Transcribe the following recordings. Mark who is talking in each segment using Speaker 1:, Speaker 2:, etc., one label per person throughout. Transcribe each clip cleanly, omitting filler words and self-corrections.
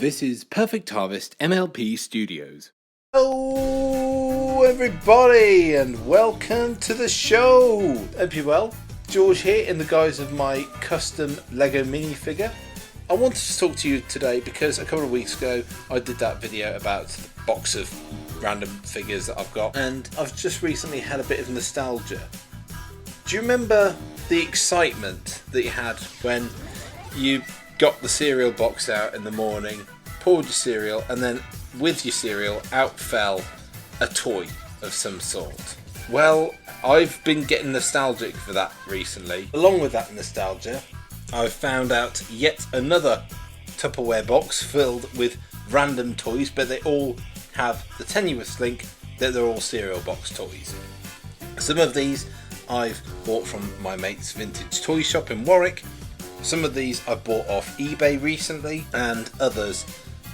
Speaker 1: This is Perfect Harvest MLP Studios.
Speaker 2: Hello everybody and welcome to the show. Hope you're well. George here in the guise of my custom Lego minifigure. I wanted to talk to you today because a couple of weeks ago I did that video about the box of random figures that I've got, and I've just recently had a bit of nostalgia. Do you remember the excitement that you had when you got the cereal box out in the morning, poured your cereal, and then with your cereal out fell a toy of some sort? Well, I've been getting nostalgic for that recently. Along with that nostalgia, I've found out yet another Tupperware box filled with random toys, but they all have the tenuous link that they're all cereal box toys. Some of these I've bought from my mate's vintage toy shop in Warwick. Some of these I bought off eBay recently, and others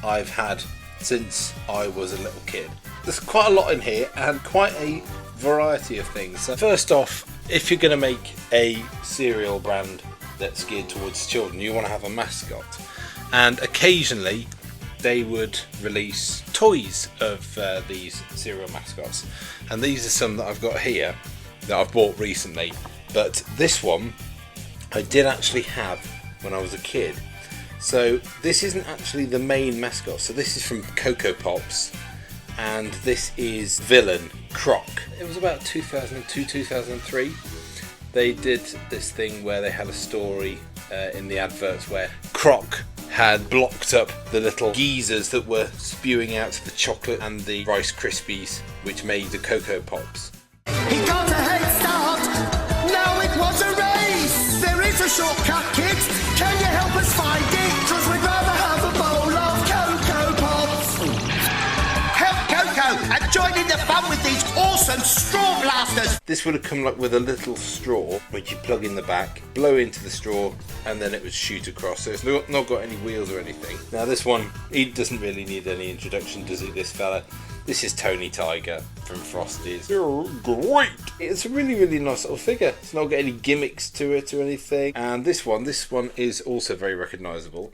Speaker 2: I've had since I was a little kid. There's quite a lot in here and quite a variety of things. So first off, if you're going to make a cereal brand that's geared towards children, you want to have a mascot, and occasionally they would release toys of these cereal mascots, and these are some that I've got here that I've bought recently. But this one I did actually have when I was a kid. So this isn't actually the main mascot. So this is from Cocoa Pops, and this is villain Croc. It was about 2002, 2003. They did this thing where they had a story in the adverts where Croc had blocked up the little geezers that were spewing out the chocolate and the Rice Krispies, which made the Cocoa Pops.
Speaker 3: He got a head start, now it was a race. There is a shortcut, kids, can you help us find it? 'Cause we'd rather have a bowl of Cocoa Pops. Help Coco and join in the fun with these awesome straw blasters.
Speaker 2: This would have come like with a little straw which you plug in the back, blow into the straw, and then it would shoot across. So it's not got any wheels or anything. Now this one, he doesn't really need any introduction, does he, this fella? This is Tony Tiger from Frosties. You're great! It's a really nice little figure. It's not got any gimmicks to it or anything. And this one is also very recognisable.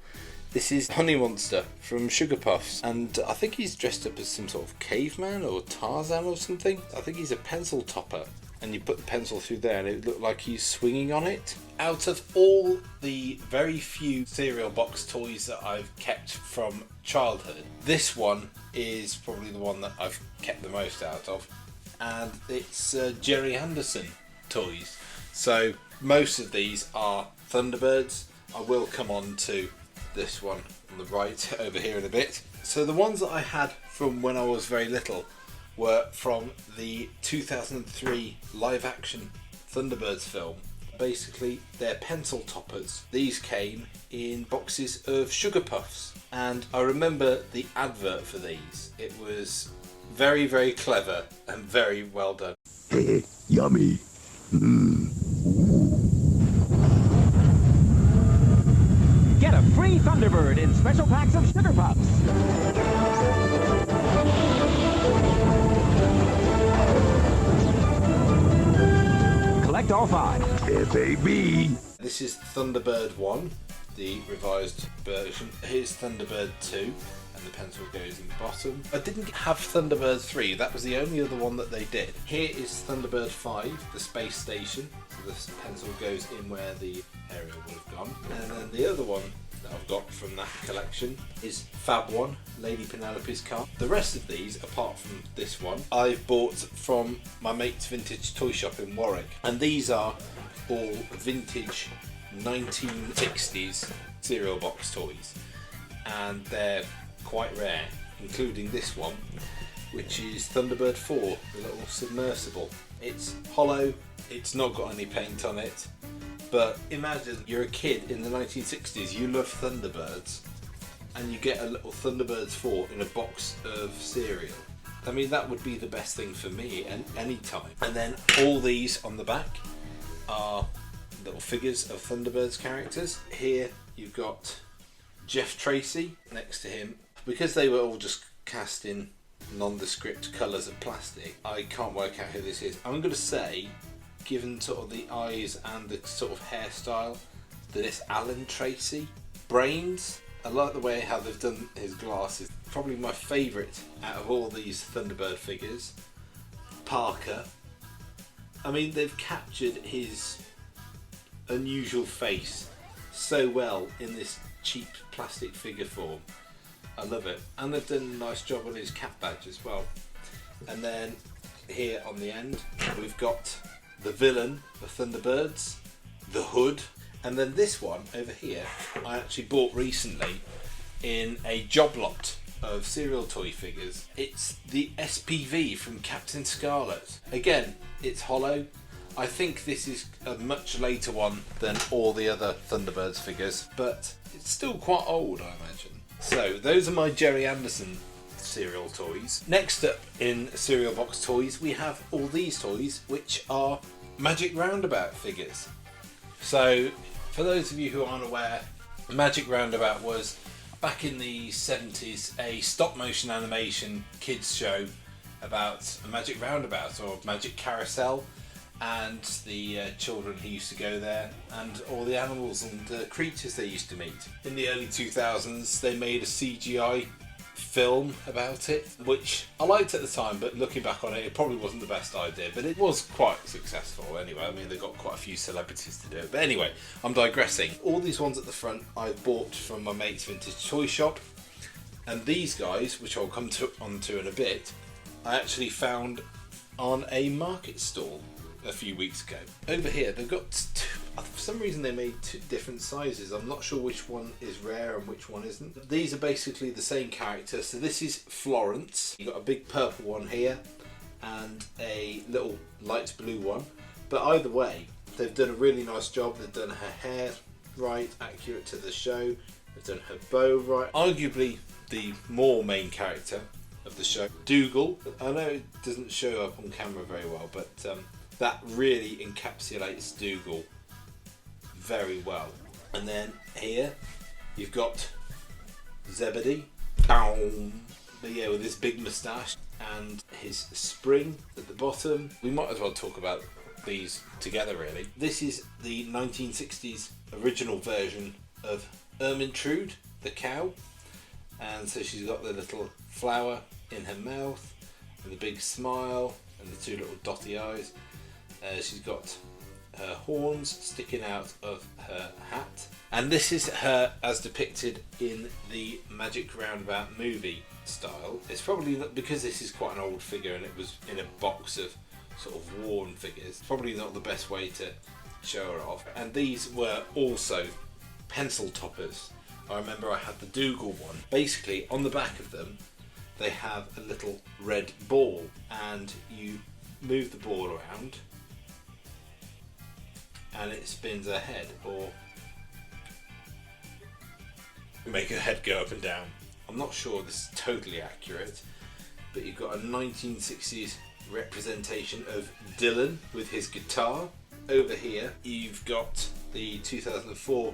Speaker 2: This is Honey Monster from Sugar Puffs, and I think he's dressed up as some sort of caveman or Tarzan or something. I think he's a pencil topper, and you put the pencil through there and it looked like he's swinging on it. Out of all the very few cereal box toys that I've kept from childhood, this one is probably the one that I've kept the most out of, and it's Jerry Anderson toys. So most of these are Thunderbirds. I will come on to this one on the right over here in a bit. So the ones that I had from when I was very little were from the 2003 live action Thunderbirds film. Basically, they're pencil toppers. These came in boxes of Sugar Puffs, and I remember the advert for these. It was very clever and very well done.
Speaker 4: Yummy.
Speaker 5: Get a free Thunderbird in special packs of Sugar Puffs. Collect all 5.
Speaker 4: FAB.
Speaker 2: This is Thunderbird 1, the revised version. Here's Thunderbird 2, and the pencil goes in the bottom. I didn't have Thunderbird 3, that was the only other one that they did. Here is Thunderbird 5, the space station. So this pencil goes in where the aerial would have gone. And then the other one that I've got from that collection is Fab 1, Lady Penelope's car. The rest of these, apart from this one, I've bought from my mate's vintage toy shop in Warwick. And these are all vintage 1960s cereal box toys, and they're quite rare, including this one, which is Thunderbird 4, the little submersible. It's hollow, it's not got any paint on it, but imagine you're a kid in the 1960s, you love Thunderbirds, and you get a little Thunderbirds 4 in a box of cereal. I mean, that would be the best thing for me any time. And then all these on the back are little figures of Thunderbirds characters. Here you've got Jeff Tracy next to him. Because they were all just cast in nondescript colours of plastic, I can't work out who this is. I'm going to say, given sort of the eyes and the sort of hairstyle, that it's Alan Tracy. Brains I like the way how they've done his glasses. Probably my favourite out of all these Thunderbird figures. Parker. I mean, they've captured his unusual face so well in this cheap plastic figure form. I love it. And they've done a nice job on his cap badge as well. And then here on the end, we've got the villain of Thunderbirds, the Hood. And then this one over here, I actually bought recently in a job lot of cereal toy figures. It's the SPV from Captain Scarlet. Again, it's hollow. I think this is a much later one than all the other Thunderbirds figures, but it's still quite old, I imagine. So those are my Jerry Anderson cereal toys. Next up in cereal box toys, we have all these toys, which are Magic Roundabout figures. So for those of you who aren't aware, Magic Roundabout was, back in the 70s, a stop motion animation kids show about a magic roundabout or magic carousel, and the children who used to go there and all the animals and creatures they used to meet. In the early 2000s they made a CGI film about it, which I liked at the time, but looking back on it, it probably wasn't the best idea, but it was quite successful anyway. I mean, they got quite a few celebrities to do it, but anyway, I'm digressing. All these ones at the front I bought from my mate's vintage toy shop, and these guys, which I'll come onto in a bit, I actually found on a market stall a few weeks ago. Over here they've got for some reason they made two different sizes. I'm not sure which one is rare and which one isn't. These are basically the same character. So this is Florence. You've got a big purple one here and a little light blue one, but either way they've done a really nice job. They've done her hair right, accurate to the show. They've done her bow right. Arguably the more main character of the show, Dougal. I know it doesn't show up on camera very well, but that really encapsulates Dougal very well. And then here you've got Zebedee, but yeah, with his big moustache and his spring at the bottom. We might as well talk about these together really. This is the 1960s original version of Ermintrude, the cow, and so she's got the little flower in her mouth and the big smile and the two little dotty eyes. She's got her horns sticking out of her hat, and this is her as depicted in the Magic Roundabout movie style. It's probably not, because this is quite an old figure and it was in a box of sort of worn figures, probably not the best way to show her off. And these were also pencil toppers. I remember I had the Dougal one. Basically on the back of them they have a little red ball, and you move the ball around and it spins her head, or make her head go up and down. I'm not sure this is totally accurate, but you've got a 1960s representation of Dylan with his guitar. Over here you've got the 2004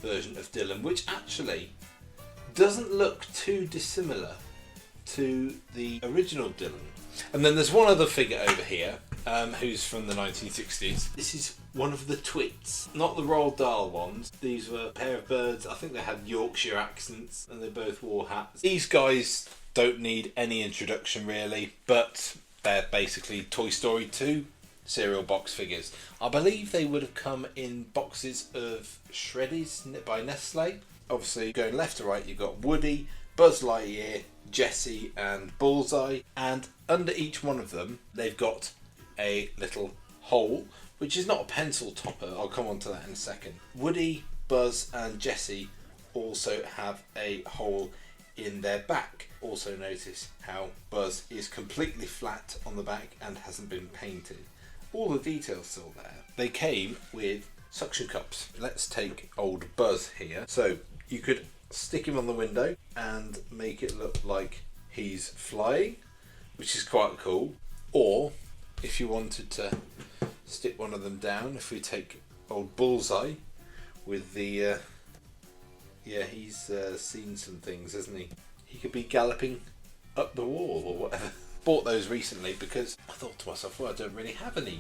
Speaker 2: version of Dylan, which actually doesn't look too dissimilar to the original Dylan. And then there's one other figure over here who's from the 1960s. This is one of the Twits, not the Roald Dahl ones. These were a pair of birds. I think they had Yorkshire accents and they both wore hats. These guys don't need any introduction really, but they're basically Toy Story 2 cereal box figures. I believe they would have come in boxes of Shreddies by Nestle. Obviously going left to right you've got Woody, Buzz Lightyear, Jessie and Bullseye, and under each one of them they've got a little hole, which is not a pencil topper. I'll come on to that in a second. Woody, Buzz and Jessie also have a hole in their back. Also notice how Buzz is completely flat on the back and hasn't been painted. All the details still there. They came with suction cups. Let's take old Buzz here. So you could stick him on the window and make it look like he's flying, which is quite cool. Or if you wanted to stick one of them down, if we take old Bullseye with the he's seen some things, hasn't he? He could be galloping up the wall or whatever. Bought those recently because I thought to myself, well, I don't really have any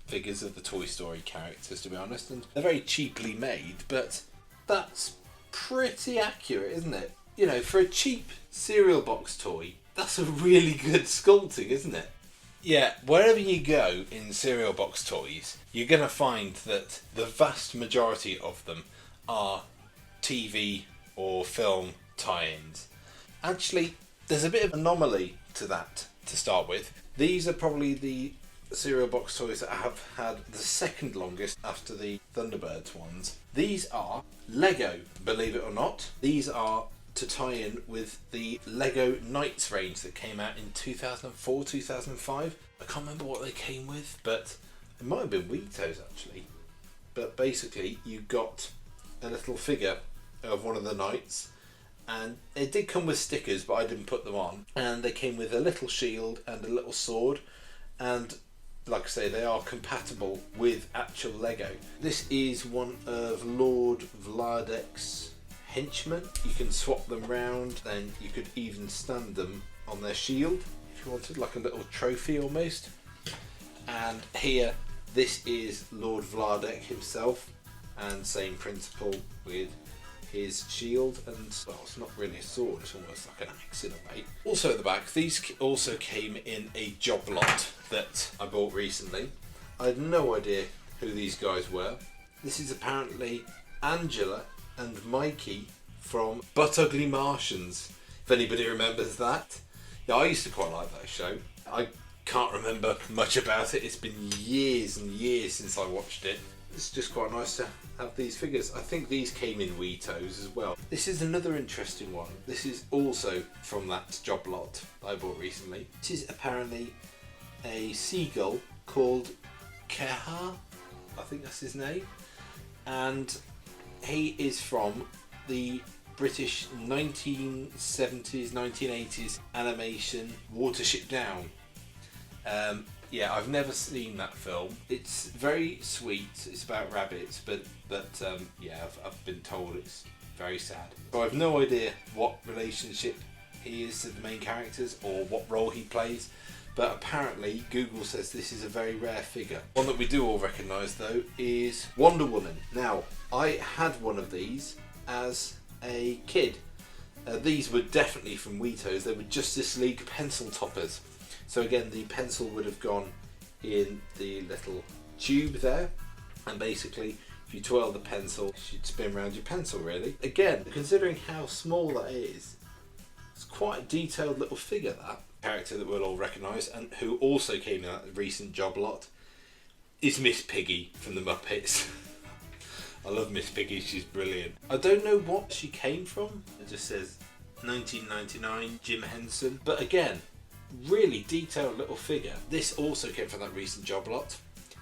Speaker 2: figures of the Toy Story characters, to be honest, and they're very cheaply made, but that's pretty accurate, isn't it? You know, for a cheap cereal box toy, that's a really good sculpting, isn't it? Yeah, wherever you go in cereal box toys, you're going to find that the vast majority of them are TV or film tie-ins. Actually, there's a bit of anomaly to that to start with. These are probably the cereal box toys that have had the second longest after the Thunderbirds ones. These are Lego, believe it or not. These are to tie in with the Lego Knights range that came out in 2004, 2005. I can't remember what they came with, but it might have been Weetos actually. But basically, you got a little figure of one of the knights, and it did come with stickers, but I didn't put them on. And they came with a little shield and a little sword, and like I say, they are compatible with actual Lego. This is one of Lord Vladek's henchmen. You can swap them round, and you could even stand them on their shield if you wanted, like a little trophy almost. And here, this is Lord Vladek himself, and same principle with his shield, and well, it's not really a sword, it's almost like an axe in a way. Also at the back, these also came in a job lot that I bought recently. I had no idea who these guys were. This is apparently Angela and Mikey from But Ugly Martians, if anybody remembers that. Yeah, I used to quite like that show. I can't remember much about it. It's been years and years since I watched it. It's just quite nice to have these figures. I think these came in Weetos as well. This is another interesting one. This is also from that job lot that I bought recently. This is apparently a seagull called Keha, I think that's his name, and he is from the British 1970s, 1980s animation Watership Down. Yeah, I've never seen that film. It's very sweet. It's about rabbits, but yeah, I've been told it's very sad. So I've no idea what relationship he is to the main characters or what role he plays, but apparently Google says this is a very rare figure. One that we do all recognise though is Wonder Woman. Now, I had one of these as a kid. These were definitely from Weetos. They were Justice League pencil toppers. So again, the pencil would have gone in the little tube there, and basically if you twirl the pencil, you'd spin around your pencil really. Again, considering how small that is, it's quite a detailed little figure, that. Character that we'll all recognise, and who also came in that recent job lot, is Miss Piggy from the Muppets. I love Miss Piggy, she's brilliant. I don't know what she came from. It just says 1999, Jim Henson. But again, really detailed little figure. This also came from that recent job lot.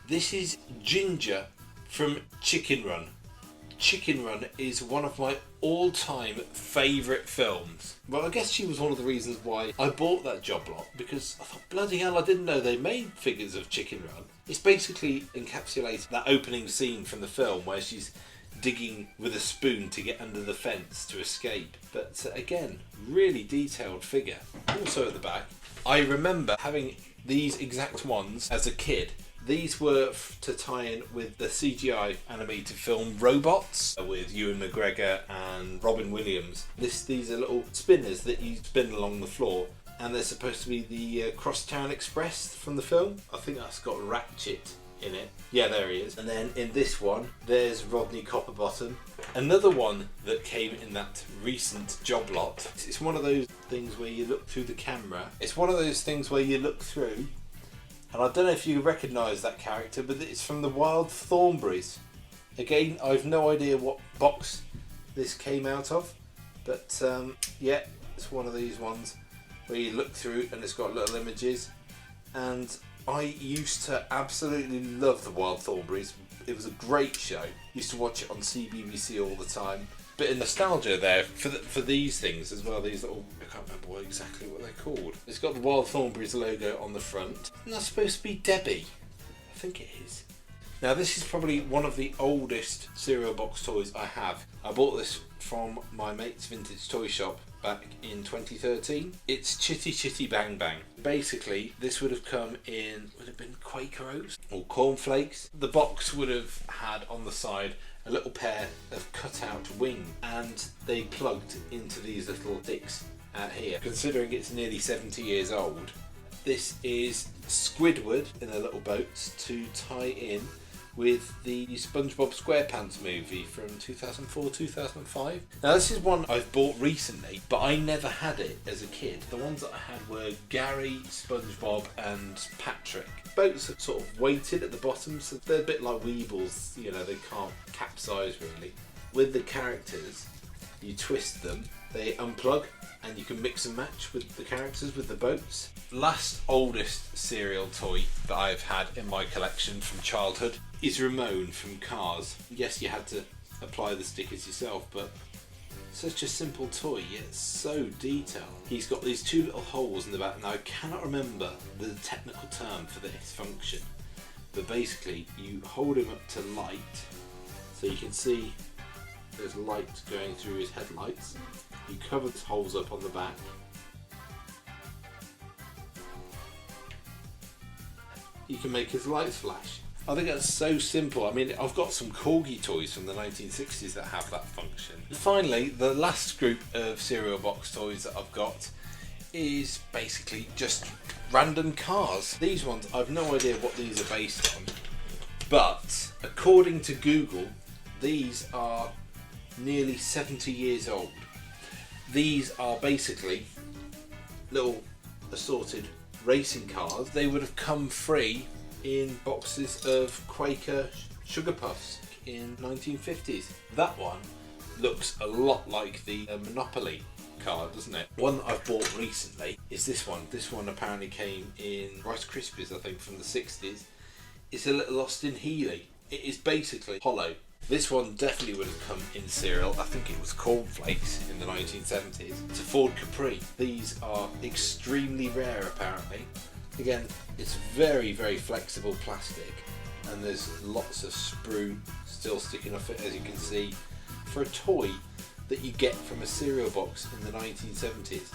Speaker 2: This is Ginger from Chicken Run. Chicken Run is one of my all-time favourite films. Well, I guess she was one of the reasons why I bought that job lot, because I thought, bloody hell, I didn't know they made figures of Chicken Run. It's basically encapsulated that opening scene from the film where she's digging with a spoon to get under the fence to escape. But again, really detailed figure. Also at the back, I remember having these exact ones as a kid. These were to tie in with the CGI animated film Robots with Ewan McGregor and Robin Williams. These are little spinners that you spin along the floor, and they're supposed to be the Crosstown Express from the film. I think that's got Ratchet in it. Yeah, there he is. And then in this one, there's Rodney Copperbottom. Another one that came in that recent job lot. It's one of those things where you look through the camera. It's one of those things where you look through, and I don't know if you recognise that character, but it's from the Wild Thornberrys. Again, I've no idea what box this came out of, but yeah, it's one of these ones where you look through and it's got little images. And I used to absolutely love the Wild Thornberrys. It was a great show. Used to watch it on CBBC all the time. Bit of nostalgia there for these things as well. These little, I can't remember exactly what they're called. It's got the Wild Thornberrys logo on the front. Isn't that supposed to be Debbie? I think it is. Now this is probably one of the oldest cereal box toys I have. I bought this from my mate's vintage toy shop back in 2013. It's Chitty Chitty Bang Bang. Basically, this would have come in, would have been Quaker Oats or cornflakes. The box would have had on the side a little pair of cut-out wing, and they plugged into these little sticks out here. Considering it's nearly 70 years old, this is Squidward in a little boat to tie in with the SpongeBob SquarePants movie from 2004-2005. Now this is one I've bought recently, but I never had it as a kid. The ones that I had were Gary, SpongeBob and Patrick. Boats are sort of weighted at the bottom, so they're a bit like Weebles, you know, they can't capsize really. With the characters, you twist them, they unplug, and you can mix and match with the characters with the boats. Last oldest cereal toy that I've had in my collection from childhood is Ramon from Cars. Yes, you had to apply the stickers yourself, but such a simple toy, yet so detailed. He's got these two little holes in the back. Now I cannot remember the technical term for this function, but basically you hold him up to light, so you can see there's light going through his headlights. You cover the holes up on the back. You can make his lights flash. I think that's so simple. I mean, I've got some Corgi toys from the 1960s that have that function. And finally, the last group of cereal box toys that I've got is basically just random cars. These ones, I've no idea what these are based on, but according to Google, these are nearly 70 years old. These are basically little assorted racing cars. They would have come free in boxes of Quaker Sugar Puffs in 1950s. That one looks a lot like the Monopoly car, doesn't it? One that I've bought recently is this one. This one apparently came in Rice Krispies, I think, from the 60s. It's a little Austin Healey. It is basically hollow. This one definitely would have come in cereal. I think it was cornflakes in the 1970s. It's a Ford Capri. These are extremely rare apparently. Again, it's very, very flexible plastic, and there's lots of sprue still sticking off it, as you can see. For a toy that you get from a cereal box in the 1970s,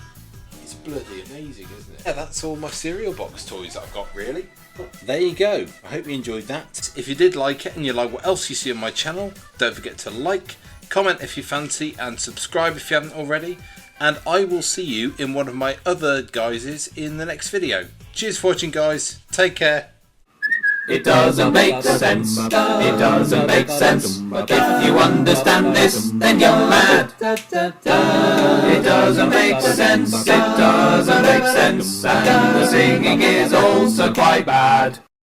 Speaker 2: it's bloody amazing, isn't it? Yeah, that's all my cereal box toys that I've got, really. There you go. I hope you enjoyed that. If you did like it and you like what else you see on my channel, don't forget to like, comment if you fancy, and subscribe if you haven't already. And I will see you in one of my other guises in the next video. Cheers for watching, guys. Take care.
Speaker 6: It doesn't make sense. It doesn't make sense. If you understand this, then you're mad. It doesn't make sense. It doesn't make sense. And the singing is also quite bad.